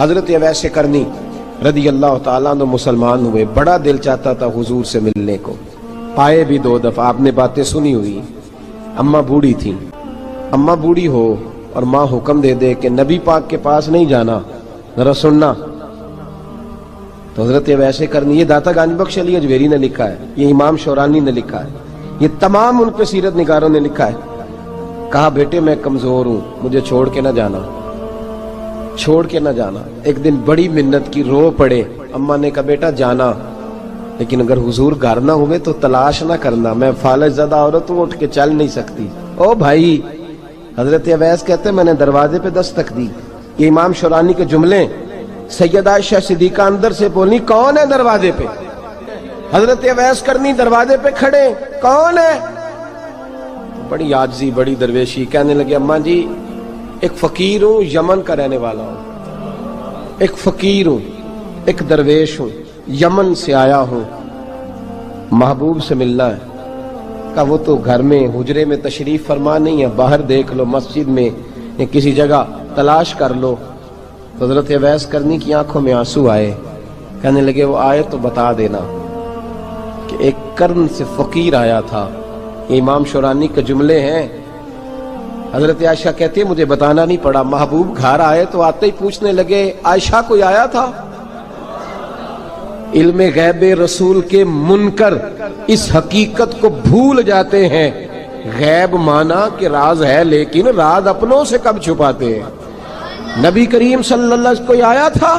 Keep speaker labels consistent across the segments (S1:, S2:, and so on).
S1: حضرت اویس کرنی رضی اللہ تعالیٰ عنہ مسلمان ہوئے، بڑا دل چاہتا تھا حضور سے ملنے کو، آئے بھی 2 دفعہ، آپ نے باتیں سنی ہوئی۔ اماں بوڑھی تھی، اماں بوڑھی ہو اور ماں حکم دے دے کہ نبی پاک کے پاس نہیں جانا، ذرا سننا، تو حضرت اویس کرنی، یہ داتا گنج بخش علی اجویری نے لکھا ہے، یہ امام شورانی نے لکھا ہے، یہ تمام ان کے سیرت نگاروں نے لکھا ہے، کہا بیٹے میں کمزور ہوں، مجھے چھوڑ کے نہ جانا، چھوڑ کے نہ جانا۔ ایک دن بڑی منت کی، رو پڑے، اماں نے کہا بیٹا جانا، لیکن اگر حضور گھر نہ ہوئے تو تلاش نہ کرنا، میں فالج زدہ عورت ہوں، اٹھ کے چل نہیں سکتی۔ او بھائی، حضرت اویس کہتے ہیں میں نے دروازے پہ دستک دی، یہ امام شورانی کے جملے، سیدہ عائشہ صدیقہ اندر سے بولی کون ہے دروازے پہ؟ حضرت اویس کرنی دروازے پہ کھڑے، کون ہے؟ بڑی عاجزی، بڑی درویشی، کہنے لگے اماں جی ایک فقیر ہوں، یمن کا رہنے والا ہوں، ایک فقیر ہوں، ایک درویش ہوں، یمن سے آیا ہوں، محبوب سے ملنا ہے۔ کہا وہ تو گھر میں حجرے میں تشریف فرما نہیں ہے، باہر دیکھ لو، مسجد میں یا کسی جگہ تلاش کر لو۔ حضرت اویس کرنی کی آنکھوں میں آنسو آئے، کہنے لگے وہ آئے تو بتا دینا کہ ایک قرن سے فقیر آیا تھا۔ یہ امام شورانی کے جملے ہیں۔ حضرت عائشہ کہتی ہے مجھے بتانا نہیں پڑا، محبوب گھر آئے تو آتے ہی پوچھنے لگے عائشہ کوئی آیا تھا؟ علم غیب رسول کے منکر اس حقیقت کو بھول جاتے ہیں، غیب مانا کہ راز ہے لیکن راز اپنوں سے کب چھپاتے ہیں۔ نبی کریم صلی اللہ علیہ وسلم کوئی آیا تھا؟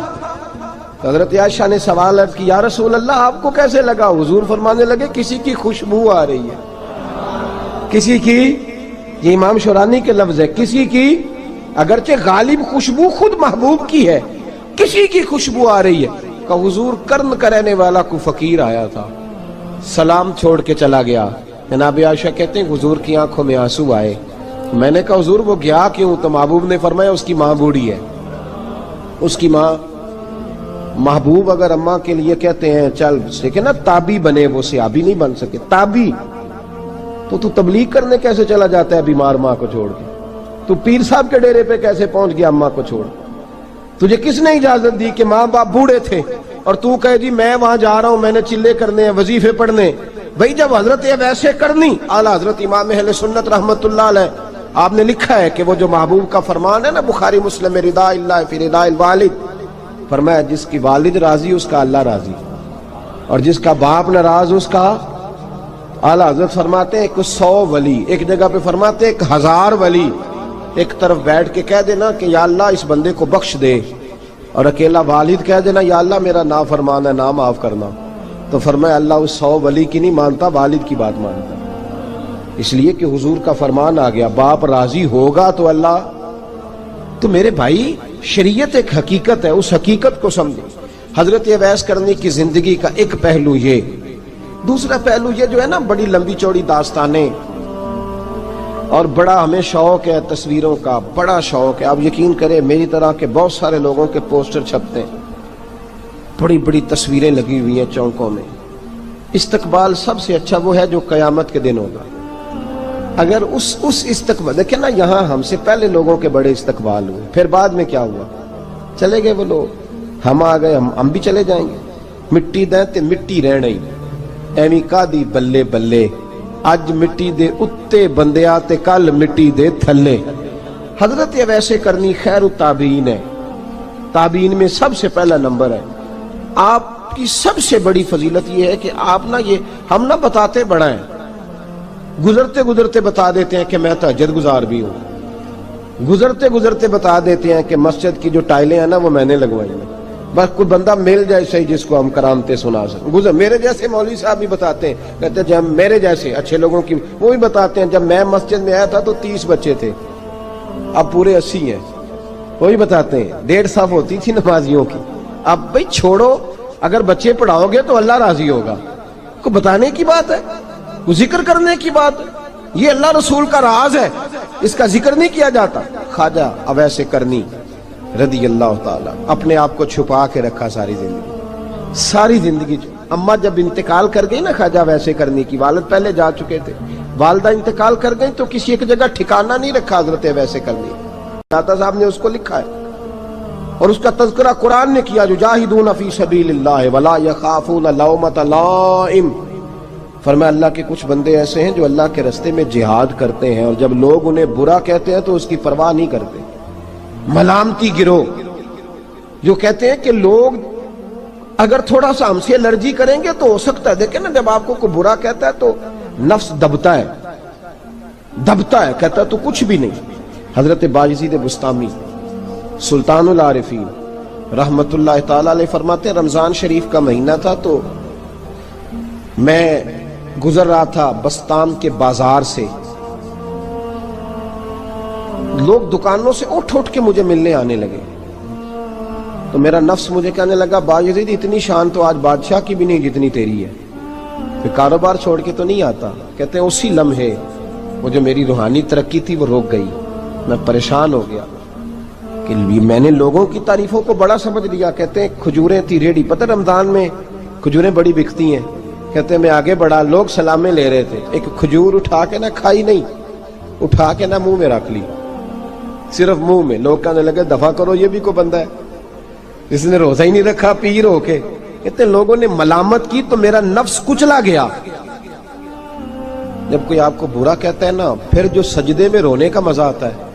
S1: حضرت عائشہ نے سوال عرض کی یا رسول اللہ آپ کو کیسے لگا؟ حضور فرمانے لگے کسی کی خوشبو آ رہی ہے، کسی کی، یہ امام شورانی کے لفظ ہے، کسی کی، اگرچہ غالب خوشبو خود محبوب کی ہے، کسی کی خوشبو آ رہی ہے۔ کہ حضور قرن کا رہنے والا کو فقیر آیا تھا، سلام چھوڑ کے چلا گیا۔ جناب عائشہ کہتے ہیں حضور کی آنکھوں میں آنسو آئے۔ میں نے کہا حضور وہ گیا کیوں؟ تو محبوب نے فرمایا اس کی ماں بوڑھی ہے، اس کی ماں۔ محبوب اگر اماں کے لیے کہتے ہیں چل دیکھیں نا تابی بنے، وہ صحابی نہیں بن سکے، تابی، تو تبلیغ کرنے کیسے چلا جاتا ہے بیمار ماں کو چھوڑ کے؟ تو پیر صاحب کے ڈیرے پہ کیسے پہنچ گیا اماں کو چھوڑ؟ تجھے کس نے اجازت دی کہ ماں باپ بوڑھے تھے اور تو کہے جی میں وہاں جا رہا ہوں، میں نے چلے کرنے ہیں، وظیفے پڑھنے؟ بھئی جب حضرت اویس کرنی اعلیٰ حضرت امام اہل سنت رحمت اللہ علیہ، آپ نے لکھا ہے کہ وہ جو محبوب کا فرمان ہے نا بخاری مسلم میں، رضا اللہ فی رضا الوالد، فرمایا جس کی والد راضی اس کا اللہ راضی، اور جس کا باپ ناراض اس کا، اعلیٰ حضرت فرماتے ہیں 100 ولی، ایک جگہ پہ فرماتے ہیں 1000 ولی ایک طرف بیٹھ کے کہہ دینا کہ یا اللہ اس بندے کو بخش دے، اور اکیلا والد کہہ دینا یا اللہ میرا نافرمان ہے، نہ معاف کرنا، تو فرمایا اللہ اس 100 ولی کی نہیں مانتا، والد کی بات مانتا، اس لیے کہ حضور کا فرمان آ گیا باپ راضی ہوگا تو اللہ۔ تو میرے بھائی شریعت ایک حقیقت ہے، اس حقیقت کو سمجھیں۔ حضرت اویس کرنی کی زندگی کا ایک پہلو یہ، دوسرا پہلو یہ جو ہے نا بڑی لمبی چوڑی داستانیں، اور بڑا ہمیں شوق ہے تصویروں کا، بڑا شوق ہے۔ آپ یقین کریں میری طرح کے بہت سارے لوگوں کے پوسٹر چھپتے ہیں، بڑی بڑی تصویریں لگی ہوئی ہیں چوکوں میں۔ استقبال سب سے اچھا وہ ہے جو قیامت کے دن ہوگا۔ اگر اس استقبال دیکھیں نا، یہاں ہم سے پہلے لوگوں کے بڑے استقبال ہوئے، پھر بعد میں کیا ہوا؟ چلے گئے وہ لوگ، ہم آ گئے، ہم بھی چلے جائیں گے۔ مٹی دیں تے مٹی رہنا ہی، ایویں کا دی بلے بلے، اج مٹی دے اتے بندیا تے کل مٹی دے تھلے۔ حضرت اویس کرنی خیر التابعین ہے، تابعین میں سب سے پہلا نمبر ہے۔ آپ کی سب سے بڑی فضیلت یہ ہے کہ آپ نا، یہ ہم نہ بتاتے بڑا ہیں، گزرتے گزرتے بتا دیتے ہیں کہ میں تہجد گزار بھی ہوں، گزرتے گزرتے بتا دیتے ہیں کہ مسجد کی جو ٹائلیں ہیں نا وہ میں نے لگوائی ہیں، بس کوئی بندہ مل جائے صحیح جس کو ہم کرامتیں سنا سکیں۔ میرے جیسے مولوی صاحب بھی بتاتے ہیں، کہتے ہیں جب میرے جیسے اچھے لوگوں کی، وہ بھی بتاتے ہیں جب میں مسجد میں آیا تھا تو 30 بچے تھے، اب پورے 80 ہیں، وہی بتاتے ہیں 1.5 صف ہوتی تھی نمازیوں کی، اب بھئی چھوڑو، اگر بچے پڑھاؤ گے تو اللہ راضی ہوگا، کو بتانے کی بات ہے، کو ذکر کرنے کی بات ہے، یہ اللہ رسول کا راز ہے، اس کا ذکر نہیں کیا جاتا۔ خواجہ اویس کرنی رضی اللہ تعالیٰ اپنے آپ کو چھپا کے رکھا ساری زندگی۔ اماں جب انتقال کر گئی نا خواجہ اویس کرنی کی، والد پہلے جا چکے تھے، والدہ انتقال کر گئی تو کسی ایک جگہ ٹھکانہ نہیں رکھا حضرت اویس کرنی۔ داتا صاحب نے اس کو لکھا ہے اور اس کا تذکرہ قرآن نے کیا، یجاہدون فی سبیل اللہ ولا یخافون لومۃ لائم۔ فرمایا اللہ کے کچھ بندے ایسے ہیں جو اللہ کے راستے میں جہاد کرتے ہیں اور جب لوگ انہیں برا کہتے ہیں تو اس کی پرواہ نہیں کرتے۔ ملامتی گروہ جو کہتے ہیں کہ لوگ اگر تھوڑا سا ہم سے الرجی کریں گے تو ہو سکتا ہے، دیکھیں نا جب آپ کو کوئی برا کہتا ہے تو نفس دبتا ہے، کہتا ہے تو کچھ بھی نہیں۔ حضرت باجزید بسطامی سلطان العارفین رحمت اللہ تعالی علیہ فرماتے ہیں رمضان شریف کا مہینہ تھا تو میں گزر رہا تھا بستام کے بازار سے، لوگ دکانوں سے اٹھ کے مجھے ملنے آنے لگے تو میرا نفس مجھے کہنے لگا باجزید اتنی شان تو آج بادشاہ کی بھی نہیں جتنی تیری ہے، پھر کاروبار چھوڑ کے تو نہیں آتا۔ کہتے ہیں اسی لمحے وہ جو میری روحانی ترقی تھی وہ رک گئی، میں پریشان ہو گیا کہ میں نے لوگوں کی تعریفوں کو بڑا سمجھ لیا۔ کہتے ہیں کھجوریں تھی ریڈی، پتہ رمضان میں کھجوریں بڑی بکتی ہیں، کہتے ہیں میں آگے بڑھا، لوگ سلامیں لے رہے تھے، ایک کھجور اٹھا کے نہ کھائی نہیں، اٹھا کے نہ منہ میں رکھ لی، صرف منہ میں۔ لوگ کہنے لگے دفع کرو، یہ بھی کوئی بندہ ہے جس نے روزہ ہی نہیں رکھا پیر ہو کے۔ کہتے ہیں لوگوں نے ملامت کی تو میرا نفس کچلا گیا۔ جب کوئی آپ کو برا کہتا ہے نا، پھر جو سجدے میں رونے کا مزہ آتا ہے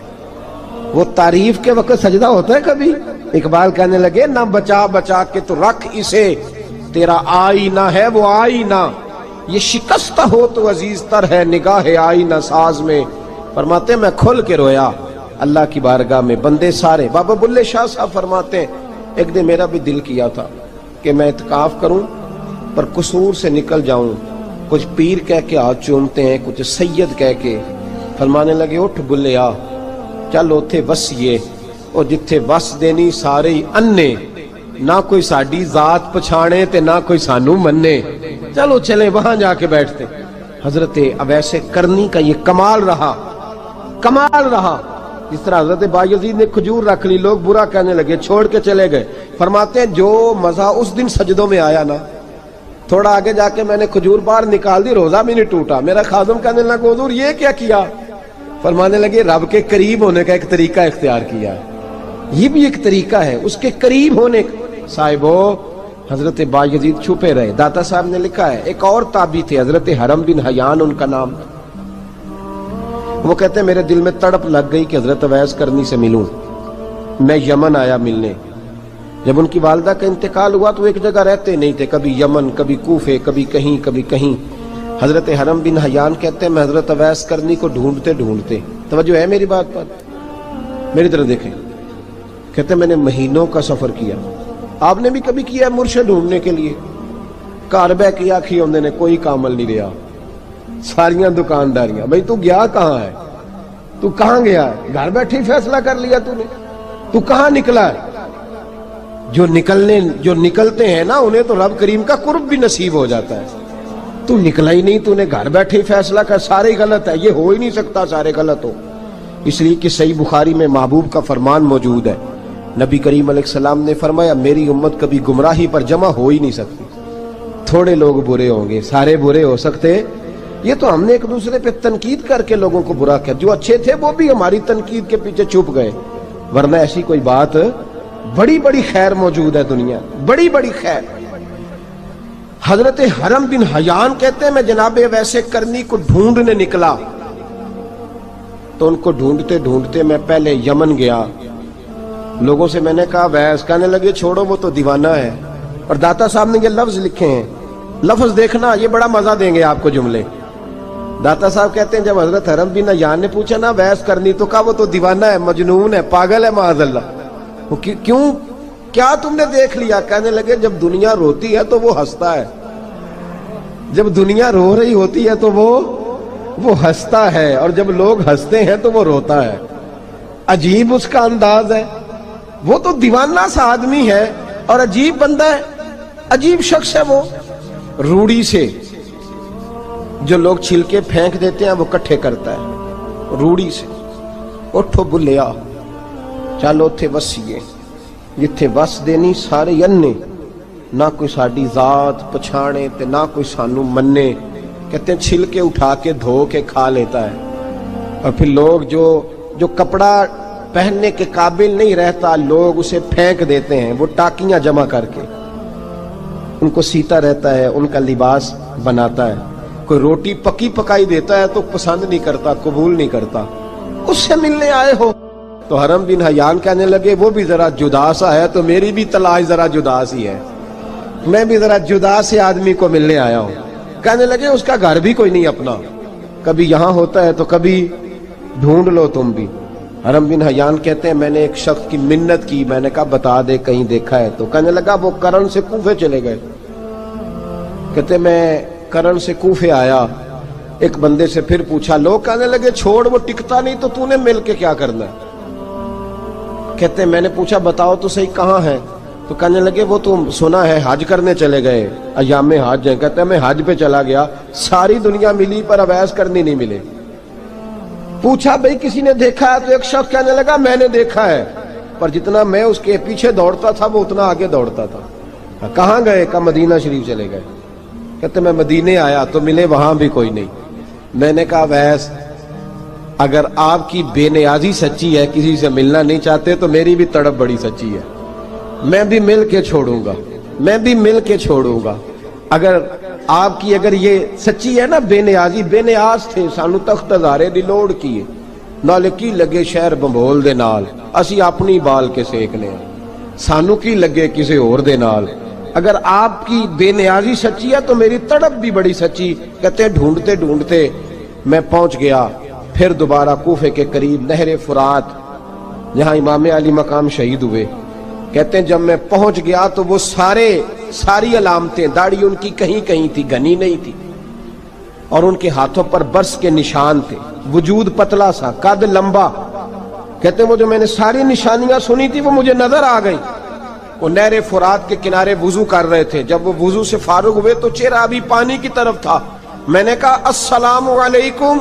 S1: وہ تعریف کے وقت سجدہ ہوتا ہے کبھی؟ اقبال کہنے لگے نہ بچا بچا کے تو رکھ اسے، تیرا آئینہ ہے وہ آئینہ، یہ شکستہ ہو تو عزیز تر ہے نگاہ آئینہ ساز میں۔ فرماتے ہیں میں کھل کے رویا اللہ کی بارگاہ میں، بندے سارے۔ بابا بلے شاہ صاحب فرماتے ہیں ایک دن میرا بھی دل کیا تھا کہ میں اعتکاف کروں پر قصور سے نکل جاؤں، کچھ پیر کہہ کے ہاتھ چومتے ہیں، کچھ سید کہہ کے۔ فرمانے لگے اٹھ بلیا چل اوتھے وسیے، اور جتھے وس دینی سارے ہی انے، نہ کوئی ساڈی ذات پچھانے تے نہ کوئی سانو منے، چلو چلے وہاں جا کے بیٹھتے۔ حضرت اویس کرنی کا یہ کمال رہا، جس طرح حضرت بایزید نے کھجور رکھ لی، لوگ برا کہنے لگے، چھوڑ کے چلے گئے۔ فرماتے ہیں جو مزہ اس دن سجدوں میں آیا نا، تھوڑا آگے جا کے میں نے کھجور باہر نکال دی، روزہ بھی نہیں ٹوٹا۔ میرا خادم کہنے لگا حضور یہ کیا کیا؟ فرمانے لگے رب کے قریب ہونے کا ایک طریقہ اختیار کیا ہے، یہ بھی ایک طریقہ ہے اس کے قریب ہونے کا۔ صاحبو حضرت بایزید چھپے رہے۔ داتا صاحب نے لکھا ہے ایک اور تابعی تھے حضرت حرم بن حیان ان کا نام، وہ کہتے ہیں میرے دل میں تڑپ لگ گئی کہ حضرت اویس کرنی سے ملوں۔ میں یمن آیا ملنے، جب ان کی والدہ کا انتقال ہوا تو ایک جگہ رہتے نہیں تھے، کبھی یمن، کبھی کوفے، کبھی کہیں۔ حضرت حرم بن حیان کہتے ہیں میں حضرت اویس کرنی کو ڈھونڈتے، توجہ ہے میری بات پر، میری طرف دیکھیں، کہتے ہیں میں نے مہینوں کا سفر کیا۔ آپ نے بھی کبھی کیا ہے مرشد ڈھونڈنے کے لیے؟ گھر بہ کے آکھی ہوندے نے کوئی کامل نہیں رہا، ساریاں دکانداریاں، بھئی تو گیا کہاں ہے؟ تو کہاں گیا ہے؟ گھر بیٹھے فیصلہ کر لیا تو نے، تو کہاں نکلا ہے؟ جو نکلتے ہیں نا انہیں تو رب کریم کا قرب بھی نصیب ہو جاتا ہے۔ تو نکلا ہی نہیں، تو نے گھر بیٹھے فیصلہ کر، سارے غلط ہے، یہ ہو ہی نہیں سکتا سارے غلط ہو۔ اس لیے کہ صحیح بخاری میں محبوب کا فرمان موجود ہے، نبی کریم علیہ السلام نے فرمایا میری امت کبھی گمراہی پر جمع ہو ہی نہیں سکتی، تھوڑے لوگ برے ہوں گے، سارے برے ہو سکتے؟ یہ تو ہم نے ایک دوسرے پہ تنقید کر کے لوگوں کو برا کیا، جو اچھے تھے وہ بھی ہماری تنقید کے پیچھے چھپ گئے، ورنہ ایسی کوئی بات، بڑی خیر موجود ہے دنیا، بڑی خیر۔ حضرت حرم بن حیان کہتے ہیں میں جناب اویس کرنی کو ڈھونڈنے نکلا، تو ان کو ڈھونڈتے میں پہلے یمن گیا، لوگوں سے میں نے کہا ویس، کہنے لگے چھوڑو وہ تو دیوانہ ہے۔ اور داتا صاحب نے یہ لفظ لکھے ہیں، لفظ دیکھنا یہ بڑا مزہ دیں گے آپ کو جملے۔ داتا صاحب کہتے ہیں جب حضرت حرم بن حیان نے پوچھا نا ویس کرنی، تو کہا وہ تو دیوانہ ہے، مجنون ہے، پاگل ہے معاذ اللہ۔ وہ کیوں، کیا تم نے دیکھ لیا؟ کہنے لگے جب دنیا روتی ہے تو وہ ہنستا ہے، جب دنیا رو رہی ہوتی ہے تو وہ ہنستا ہے، اور جب لوگ ہنستے ہیں تو وہ روتا ہے۔ عجیب اس کا انداز ہے، وہ تو دیوانہ سا آدمی ہے اور عجیب بندہ ہے، عجیب شخص ہے وہ۔ روڑی سے جو لوگ چھلکے پھینک دیتے ہیں وہ کٹھے کرتا ہے، روڑی سے۔ اٹھو بلیا چلو تھے وسیے، جتھے وس دینی سارے انے، نہ کوئی ساڈی ذات پچھانے تے نہ کوئی سانو منے۔ کہتے ہیں چھلکے اٹھا کے دھو کے کھا لیتا ہے، اور پھر لوگ جو کپڑا پہننے کے قابل نہیں رہتا لوگ اسے پھینک دیتے ہیں، وہ ٹاکیاں جمع کر کے ان کو سیتا رہتا ہے، ان کا لباس بناتا ہے۔ کوئی روٹی پکی پکائی دیتا ہے تو پسند نہیں کرتا، قبول نہیں کرتا، اس سے ملنے آئے ہو۔ تو حرم بن حیان کہنے لگے وہ بھی ذرا جدا سا ہے تو میری بھی تلاش ذرا جدا سی ہے، میں بھی ذرا جدا سے آدمی کو ملنے آیا ہوں۔ کہنے لگے اس کا گھر بھی کوئی نہیں اپنا، کبھی یہاں ہوتا ہے تو کبھی ڈھونڈ لو تم بھی۔ حرم بن حیان کہتے ہیں میں نے ایک شخص کی منت کی، میں نے کہا بتا دے کہیں دیکھا ہے تو۔ کہنے لگا وہ کرن سے کوفے چلے گئے۔ کہتے میں کرن سے کوفے آیا، ایک بندے سے پھر پوچھا، لوگ کہنے لگے چھوڑ وہ ٹکتا نہیں تو تو نے مل کے کیا کرنا ہے۔ کہتے میں نے پوچھا بتاؤ تو صحیح کہاں ہے، تو کہنے لگے وہ تم سنا ہے حج کرنے چلے گئے، ایام حج ہیں۔ کہتے ہیں میں حج پہ چلا گیا، ساری دنیا ملی پر اویس کرنی نہیں ملے۔ پوچھا بھئی کسی نے دیکھا ہے تو ایک شخص کہنے لگا میں نے دیکھا ہے، پر جتنا میں اس کے پیچھے دوڑتا تھا وہ اتنا آگے دوڑتا تھا۔ کہاں گئے؟ کہا مدینہ شریف چلے گئے۔ کہتے میں مدینے آیا تو ملے وہاں بھی کوئی نہیں۔ میں نے کہا ویس اگر آپ کی بے نیازی سچی ہے، کسی سے ملنا نہیں چاہتے، تو میری بھی تڑپ بڑی سچی ہے، میں بھی مل کے چھوڑوں گا، میں بھی مل کے چھوڑوں گا۔ اگر آپ کی اگر یہ سچی ہے نا بے نیازی، بے نیاز تھے، سانو تخت ہزارے دی لوڑ کیے، نالے کی لگے شہر بمبول دے نال، اسی اپنی بال کے سیکنے ہیں، سانو کی لگے کسی اور دے نال۔ اگر آپ کی بے نیازی سچی ہے تو میری تڑپ بھی بڑی سچی۔ کہتے ڈھونڈتے ڈھونڈتے میں پہنچ گیا، پھر دوبارہ کوفے کے قریب نہر فرات جہاں امام علی مقام شہید ہوئے۔ کہتے ہیں جب میں پہنچ گیا تو وہ ساری علامتیں، داڑھی ان کی کہیں کہیں تھی، گھنی نہیں تھی، اور ان کے ہاتھوں پر برس کے نشان تھے، وجود پتلا سا، قد لمبا۔ کہتے ہیں وہ جو میں نے ساری نشانیاں سنی تھی وہ مجھے نظر آ گئی۔ وہ نہر فرات کے کنارے وضو کر رہے تھے، جب وہ وضو سے فارغ ہوئے تو چہرہ ابھی پانی کی طرف تھا۔ میں نے کہا السلام علیکم،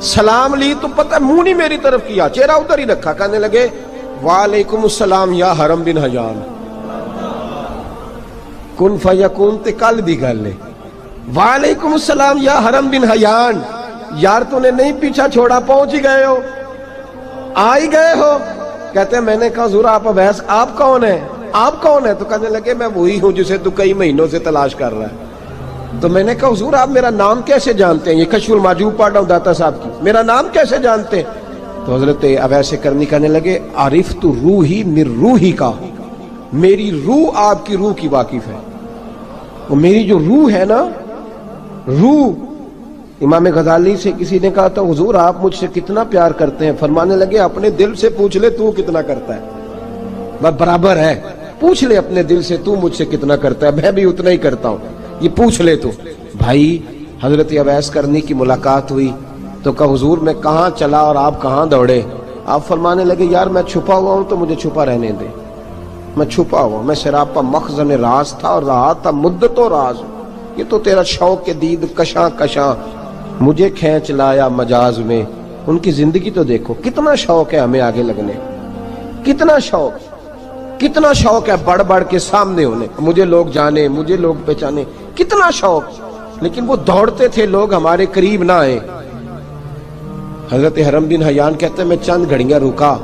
S1: سلام لی تو پتہ منہ نہیں میری طرف کیا، چہرہ ادھر ہی رکھا۔ کہنے لگے وعلیکم السلام یا حرم بن حیان، کن فیکون تے کل دی گل ہے۔ وعلیکم السلام یا حرم بن حیان، یار تو نے نہیں پیچھا چھوڑا، پہنچ ہی گئے ہو، آ ہی گئے ہو۔ کہتے ہیں میں نے کہا حضور آپ اویس، آپ کون ہیں، آپ کون ہیں؟ تو کہنے لگے میں وہی ہوں جسے تو کئی مہینوں سے تلاش کر رہا ہے۔ تو میں نے کہا حضور آپ میرا نام کیسے جانتے ہیں؟ یہ کشف المحجوب پڑھ رہا ہوں داتا صاحب کی، میرا نام کیسے جانتے ہیں؟ تو حضرت اویس کرنی کہنے لگے عرفت روحی من روحی کا، میری روح آپ کی روح کی واقف ہے، وہ میری جو روح ہے نا، روح۔ امام غزالی سے کسی نے کہا تھا حضور آپ مجھ سے کتنا پیار کرتے ہیں؟ فرمانے لگے اپنے دل سے پوچھ لے تو کتنا کرتا ہے، بس برابر ہے، پوچھ لے اپنے دل سے تو مجھ سے کتنا کرتا ہے، میں بھی اتنا ہی کرتا ہوں، یہ پوچھ لے تو۔ بھائی حضرت اویس کرنی کی ملاقات ہوئی تو کہا حضور میں کہاں چلا اور آپ کہاں دوڑے؟ آپ فرمانے لگے یار میں چھپا ہوا ہوں تو مجھے چھپا رہنے دے، میں چھپا ہوا، میں سراپا مخزن راز تھا اور رہا تھا مدت و راز۔ یہ تو تیرا شوق کے دید کشاں کشاں مجھے کھینچ لایا مجاز میں۔ ان کی زندگی تو دیکھو، کتنا شوق ہے ہمیں آگے لگنے، کتنا شوق ہے بڑھ بڑھ کے سامنے ہونے، مجھے لوگ جانے، مجھے لوگ پہچانے، کتنا شوق، لیکن وہ دوڑتے تھے لوگ ہمارے قریب نہ آئے۔ حضرت حرم بن حیان کہتے ہیں میں چند گھڑیاں رکا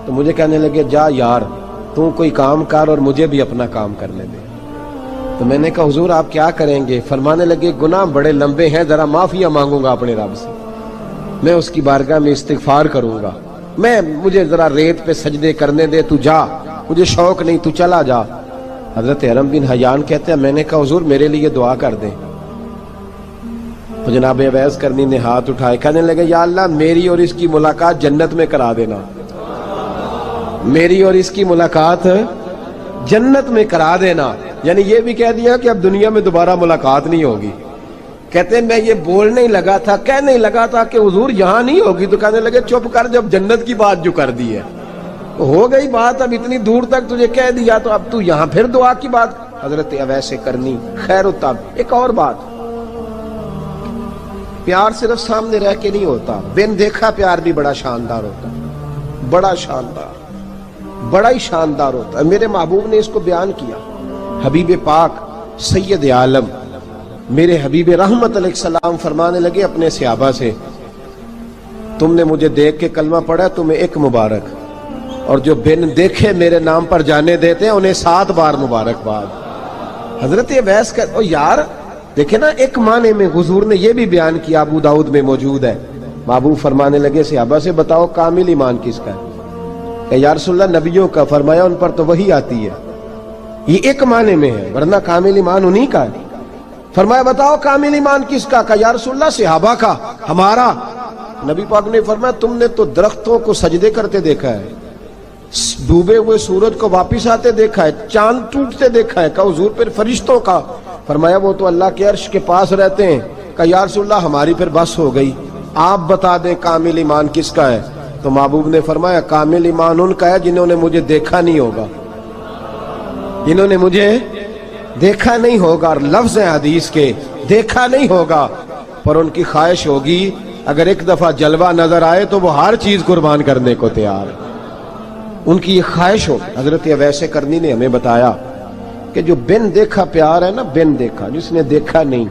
S1: تو مجھے کہنے لگے جا یار تو کوئی کام کر اور مجھے بھی اپنا کام کرنے دے۔ تو میں نے کہا حضور آپ کیا کریں گے؟ فرمانے لگے گناہ بڑے لمبے ہیں، ذرا معافیاں مانگوں گا اپنے رب سے، میں اس کی بارگاہ میں استغفار کروں گا، مجھے ذرا ریت پہ سجدے کرنے دے، تو جا، مجھے شوق نہیں، تو چلا جا۔ حضرت حرم بن حیان کہتے ہیں میں نے کہا حضور میرے لیے دعا کر دیں۔ تو جناب اویس کرنی نے ہاتھ اٹھائے، کہنے لگے یا اللہ میری اور اس کی ملاقات جنت میں کرا دینا، میری اور اس کی ملاقات جنت میں کرا دینا۔ یعنی یہ بھی کہہ دیا کہ اب دنیا میں دوبارہ ملاقات نہیں ہوگی۔ کہتے ہیں میں یہ بولنے ہی لگا تھا، کہنے ہی لگا تھا کہ حضور یہاں نہیں ہوگی، تو کہنے لگے چپ کر، جب جنت کی بات جو کر دی ہے ہو گئی بات، اب اتنی دور تک تجھے کہہ دیا تو اب تو یہاں پھر دعا کی بات۔ حضرت اویس کرنی خیر التاب۔ ایک اور بات، پیار صرف سامنے رہ کے نہیں ہوتا، بن دیکھا پیار بھی بڑا شاندار ہوتا، بڑا شاندار، بڑا ہی شاندار ہوتا ہے۔ میرے محبوب نے اس کو بیان کیا، حبیب پاک سید عالم میرے حبیب رحمت علیہ السلام فرمانے لگے اپنے صحابہ سے تم نے مجھے دیکھ کے کلمہ پڑھا تمہیں ایک مبارک، اور جو بن دیکھے میرے نام پر جانے دیتے ہیں انہیں 7 بار مبارکباد۔ حضرت اویس کا یار دیکھیں نا، ایک معنی میں حضور نے یہ بھی بیان کیا، ابو داؤد میں موجود ہے۔ محبوب فرمانے لگے صحابہ سے بتاؤ کامل ایمان کس کا ہے؟ کہ یا رسول اللہ نبیوں کا۔ فرمایا ان پر تو وہی آتی ہے، یہ ایک معنی میں ہے، ورنہ کامل ایمان انہی کا ہے۔ فرمایا بتاؤ کامل ایمان کس کا؟ کہ یا رسول اللہ صحابہ کا، ہمارا۔ نبی پاک نے فرمایا تم نے تو درختوں کو سجدے کرتے دیکھا ہے، ڈوبے ہوئے سورج کو واپس آتے دیکھا ہے، چاند ٹوٹتے دیکھا ہے۔ کہ حضور پھر فرشتوں کا؟ فرمایا وہ تو اللہ کے عرش کے پاس رہتے ہیں۔ کہ یا رسول اللہ ہماری پھر بس ہو گئی، آپ بتا دیں کامل ایمان کس کا ہے؟ تو محبوب نے فرمایا کامل ایمان ان کا ہے جنہوں نے مجھے دیکھا نہیں ہوگا، جنہوں نے مجھے دیکھا نہیں ہوگا، اور لفظ ہیں حدیث کے، دیکھا نہیں ہوگا پر ان کی خواہش ہوگی اگر ایک دفعہ جلوہ نظر آئے تو وہ ہر چیز قربان کرنے کو تیار ہے، ان کی یہ خواہش ہو۔ حضرت اویس کرنی نے ہمیں بتایا کہ جو بن دیکھا پیار ہے نا، بن دیکھا، جس نے دیکھا نہیں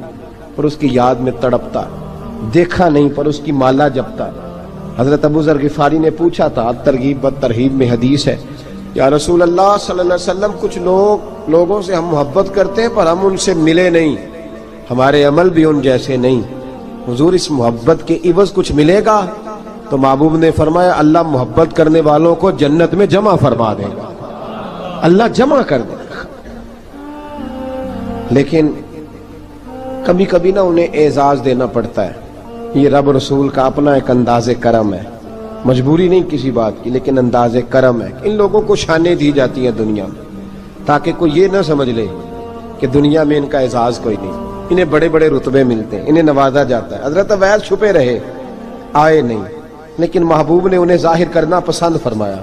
S1: پر اس کی یاد میں تڑپتا، دیکھا نہیں پر اس کی مالا جپتا۔ حضرت ابو ذر غفاری نے پوچھا تھا، ترغیب و ترہیب میں حدیث ہے، یا رسول اللہ صلی اللہ علیہ وسلم کچھ لوگوں سے ہم محبت کرتے ہیں پر ہم ان سے ملے نہیں، ہمارے عمل بھی ان جیسے نہیں، حضور اس محبت کے عوض کچھ ملے گا؟ تو محبوب نے فرمایا اللہ محبت کرنے والوں کو جنت میں جمع فرما دے گا، اللہ جمع کر دے گا۔ لیکن کبھی کبھی نہ انہیں اعزاز دینا پڑتا ہے، یہ رب رسول کا اپنا ایک انداز کرم ہے، مجبوری نہیں کسی بات کی، لیکن انداز کرم ہے۔ ان لوگوں کو شانیں دی جاتی ہیں دنیا میں تاکہ کوئی یہ نہ سمجھ لے کہ دنیا میں ان کا اعزاز کوئی نہیں، انہیں بڑے بڑے رتبے ملتے ہیں، انہیں نوازا جاتا ہے۔ حضرت اویس چھپے رہے، آئے نہیں، لیکن محبوب نے انہیں ظاہر کرنا پسند فرمایا۔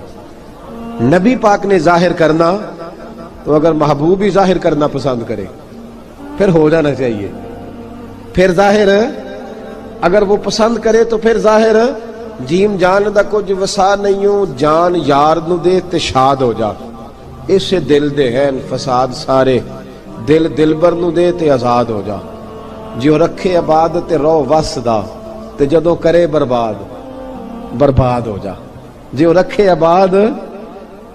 S1: نبی پاک نے ظاہر کرنا تو اگر محبوب ہی ظاہر کرنا پسند کرے پھر ہو جانا چاہیے، پھر ظاہر اگر وہ پسند کرے تو پھر ظاہر جیم جان دا کچھ وسا نہیں ہوں، جان یار نو دے تے شاد ہو جا، اس سے دل دے ہیں فساد سارے، دل دلبر نو دے تے آزاد ہو جا، جو رکھے آباد تے رو وس دا تے جدو کرے برباد برباد ہو جا، جو رکھے آباد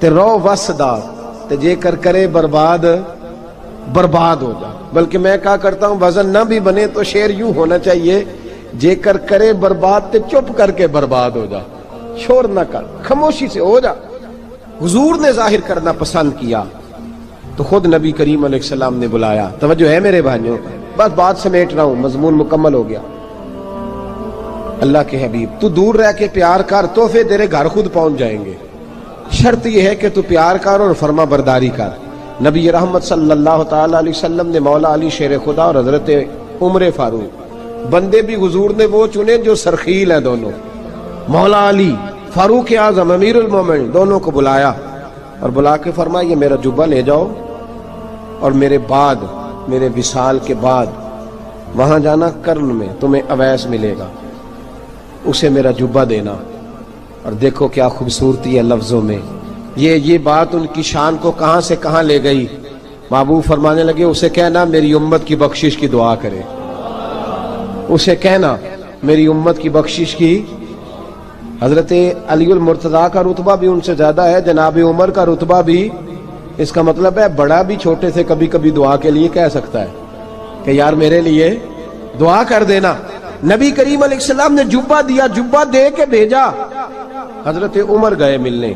S1: تے رو وس دا تے جے کر کرے برباد برباد ہو جا۔ بلکہ میں کہا کرتا ہوں وزن نہ بھی بنے تو شعر یوں ہونا چاہیے، جے کر کرے برباد تے چپ کر کے برباد ہو جا، شور نہ کر، خاموشی سے ہو جا۔ حضور نے ظاہر کرنا پسند کیا تو خود نبی کریم علیہ السلام نے بلایا۔ توجہ ہے میرے بھائیوں، بس بات سمیٹ رہا ہوں، مضمون مکمل ہو گیا۔ اللہ کے حبیب تو دور رہ کے پیار کر، تحفے تیرے گھر خود پہنچ جائیں گے، شرط یہ ہے کہ تو پیار کر اور فرما برداری کر۔ نبی رحمت صلی اللہ تعالی علیہ وسلم نے مولا علی شیر خدا اور حضرت عمر فاروق، بندے بھی حضور نے وہ چنے جو سرخیل ہیں دونوں، مولا علی فاروق اعظم امیر المومنین، دونوں کو بلایا اور بلا کے فرمایا یہ میرا جبہ لے جاؤ اور میرے بعد، میرے وصال کے بعد وہاں جانا کرن میں تمہیں اویس ملے گا، اسے میرا جبہ دینا۔ اور دیکھو کیا خوبصورتی ہے لفظوں میں، یہ بات ان کی شان کو کہاں سے کہاں لے گئی۔ محبوب فرمانے لگے اسے کہنا میری امت کی بخشش کی دعا کرے، اسے کہنا میری امت کی بخشش کی۔ حضرت علی المرتضیٰ کا رتبہ بھی ان سے زیادہ ہے، جناب عمر کا رتبہ بھی، اس کا مطلب ہے بڑا بھی چھوٹے سے کبھی کبھی دعا کے لیے کہہ سکتا ہے کہ یار میرے لیے دعا کر دینا۔ نبی کریم علیہ السلام نے جبہ دیا، جبہ دے کے بھیجا۔ حضرت عمر گئے ملنے،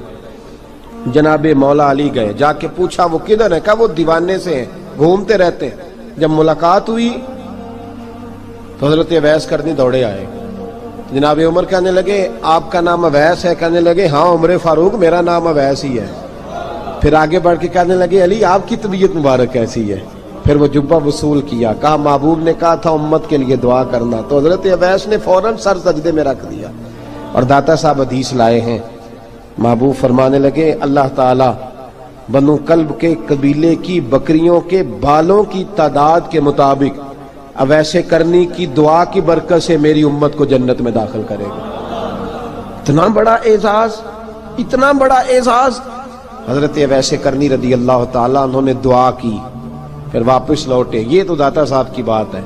S1: جناب مولا علی گئے، جا کے پوچھا وہ کدھر ہے؟ کہا وہ دیوانے سے ہیں، گھومتے رہتے ہیں۔ جب ملاقات ہوئی تو حضرت اویس کرنی دوڑے آئے، جناب عمر کہنے لگے آپ کا نام اویس ہے؟ کہنے لگے ہاں عمر فاروق میرا نام اویس ہی ہے۔ پھر آگے بڑھ کے کہنے لگے علی آپ کی طبیعت مبارک کیسی ہے؟ پھر وہ جبہ وصول کیا، کہا محبوب نے کہا تھا امت کے لیے دعا کرنا، تو حضرت اویس نے فوراً سر سجدے میں رکھ دیا۔ اور داتا صاحب حدیث لائے ہیں، محبوب فرمانے لگے اللہ تعالی بنو کلب کے قبیلے کی بکریوں کے بالوں کی تعداد کے مطابق اویس کرنی کی دعا کی برکت سے میری امت کو جنت میں داخل کرے گا۔ اتنا بڑا اعزاز، اتنا بڑا اعزاز۔ حضرت اویس کرنی رضی اللہ تعالیٰ انہوں نے دعا کی، پھر واپس لوٹے۔ یہ تو داتا صاحب کی بات ہے،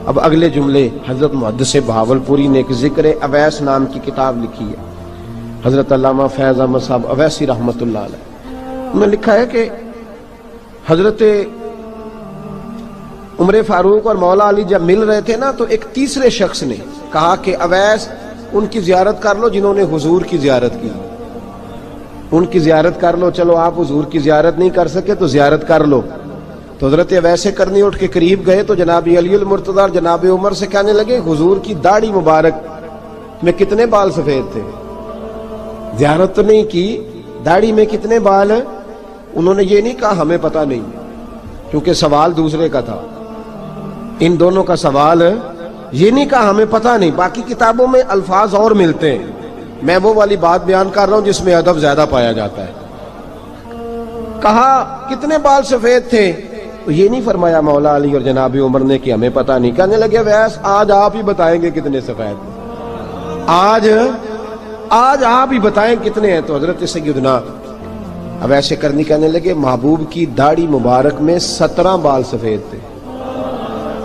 S1: اب اگلے جملے حضرت محدث بہاولپوری نے ایک ذکر اویس نام کی کتاب لکھی ہے، حضرت علامہ فیض احمد صاحب اویسی رحمۃ اللہ علیہ، انہوں نے لکھا ہے کہ حضرت عمر فاروق اور مولا علی جب مل رہے تھے نا تو ایک تیسرے شخص نے کہا کہ اویس ان کی زیارت کر لو جنہوں نے حضور کی زیارت کی، ان کی زیارت کر لو، چلو آپ حضور کی زیارت نہیں کر سکے تو زیارت کر لو۔ تو حضرت اویس کرنی اٹھ کے قریب گئے تو جناب علی المرتضیٰ اور جناب عمر سے کہنے لگے حضور کی داڑھی مبارک میں کتنے بال سفید تھے؟ زیارت تو نہیں کی، داڑھی میں کتنے بال ہیں؟ انہوں نے یہ نہیں کہا ہمیں پتہ نہیں، کیونکہ سوال دوسرے کا تھا، ان دونوں کا سوال یہ نہیں کہا ہمیں پتہ نہیں، باقی کتابوں میں الفاظ اور ملتے ہیں، میں وہ والی بات بیان کر رہا ہوں جس میں ادب زیادہ پایا جاتا ہے۔ کہا کتنے بال سفید تھے؟ تو یہ نہیں فرمایا مولا علی اور جناب عمر نے کہ ہمیں پتہ نہیں، کہنے لگے ویس آج آپ ہی بتائیں گے کتنے سفید ہیں، آج آپ ہی بتائیں کتنے ہیں۔ تو حضرت سیدنا اویس کرنی کہنے لگے محبوب کی داڑھی مبارک میں 17 بال سفید تھے،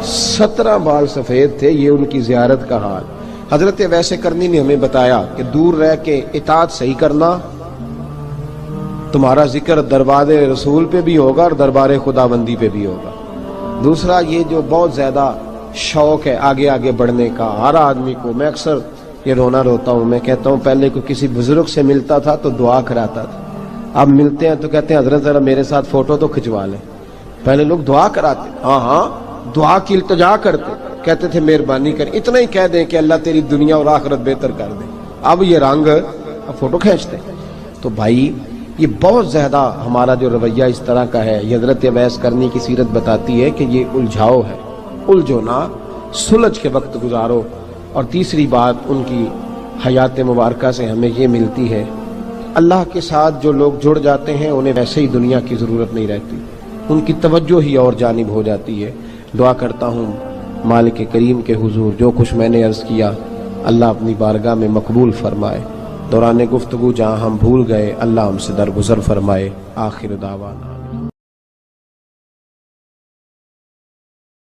S1: 17 بال سفید تھے، یہ ان کی زیارت کا حال۔ حضرت اویس کرنی نے ہمیں بتایا کہ دور رہ کے اطاعت صحیح کرنا، تمہارا ذکر دربار رسول پہ بھی ہوگا اور دربار خداوندی پہ بھی ہوگا۔ دوسرا یہ جو بہت زیادہ شوق ہے آگے آگے بڑھنے کا ہر آدمی کو، میں اکثر یہ روتا ہوں، میں کہتا ہوں پہلے کوئی کسی بزرگ سے ملتا تھا تو دعا کراتا تھا، اب ملتے ہیں تو کہتے ہیں حضرت ذرا میرے ساتھ فوٹو تو کھنچوا لیں۔ پہلے لوگ دعا کراتے، ہاں دعا کی التجا کرتے، کہتے تھے مہربانی کر، اتنا ہی کہہ دیں کہ اللہ تیری دنیا اور آخرت بہتر کر دے، اب یہ رنگ اب فوٹو کھینچتے۔ تو بھائی یہ بہت زیادہ ہمارا جو رویہ اس طرح کا ہے، یہ حضرت اویس کرنی کی سیرت بتاتی ہے کہ یہ الجھاؤ ہے، الجھو نہ، سلجھ کے وقت گزارو۔ اور تیسری بات ان کی حیات مبارکہ سے ہمیں یہ ملتی ہے، اللہ کے ساتھ جو لوگ جڑ جاتے ہیں انہیں ویسے ہی دنیا کی ضرورت نہیں رہتی، ان کی توجہ ہی اور جانب ہو جاتی ہے۔ دعا کرتا ہوں مالک کریم کے حضور جو کچھ میں نے عرض کیا اللہ اپنی بارگاہ میں مقبول فرمائے، دوران گفتگو جہاں ہم بھول گئے اللہ ہم سے درگزر فرمائے۔ آخر دعوانا